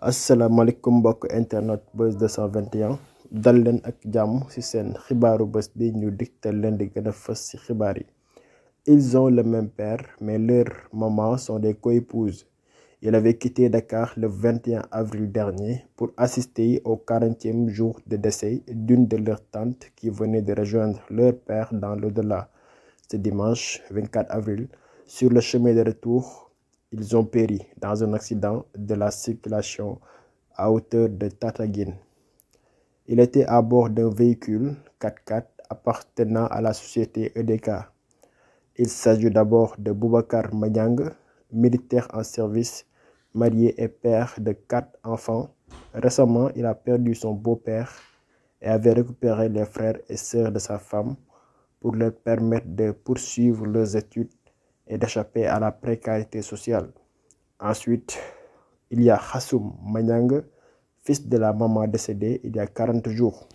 asalaamaaleykum mbokk internet Buzz 221 dal leen ak jàmm ci seen xibaaru bés bi ñu digtal leen di gën a fës ci xibaar yi. Ils ont le même père mais leurs mamans sont des coépouses. Il avait quitté Dakar le 21 avril dernier pour assister au 40e jour de décès d'une de leurs tantes qui venait de rejoindre leur père dans l'au-delà. Ce dimanche 24 avril, sur le chemin de retour, ils ont péri dans un accident de la circulation à hauteur de Tataguine. Il était à bord d'un véhicule 4x4 appartenant à la société EDK. Il s'agit d'abord de Boubacar Madiang, militaire en service, marié et père de 4 enfants. Récemment, il a perdu son beau-père et avait récupéré les frères et sœurs de sa femme pour leur permettre de poursuivre leurs études et d'échapper à la précarité sociale. Ensuite, il y a Hassoum Madiang, fils de la maman décédée il y a 40 jours.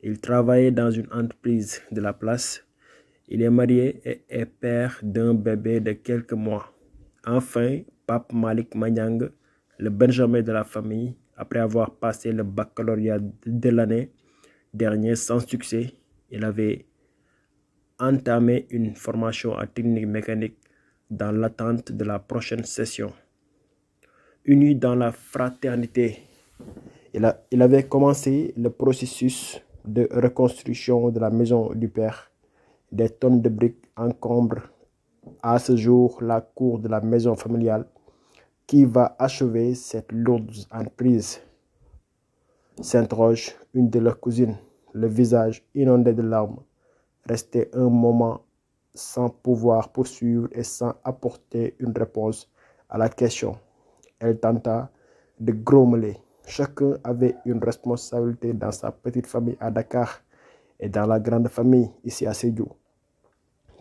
Il travaillait dans une entreprise de la place. Il est marié et est père d'un bébé de quelques mois. Enfin, Pape Malik Madiang, le benjamin de la famille, après avoir passé le baccalauréat de l'année dernière sans succès, il avait entamé une formation en technique mécanique dans l'attente de la prochaine session. Unis dans la fraternité, il avait commencé le processus de reconstruction de la maison du père. Des tonnes de briques encombrent à ce jour la cour de la maison familiale qui va achever cette lourde entreprise. S'interroge une de leurs cousines, le visage inondé de larmes, restait un moment sans pouvoir poursuivre et sans apporter une réponse à la question. Elle tenta de grommeler. Chacun avait une responsabilité dans sa petite famille à Dakar et dans la grande famille ici à Sédhiou.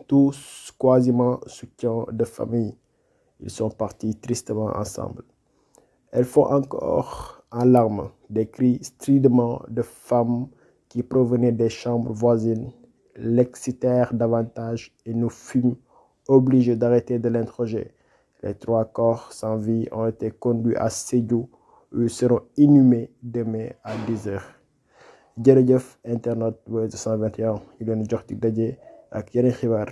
Tous quasiment soutiens de famille, ils sont partis tristement ensemble. Elles font encore en larmes des cris stridents de femmes qui provenaient des chambres voisines, l'excitèrent davantage et nous fûmes obligés d'arrêter de l'interroger. Les 3 corps sans vie ont été conduits à Sédhiou où ils seront inhumés demain à 10h. jërëjëf internet Buzz 221 ñu leen jox dig daje ak yeneen xibaar.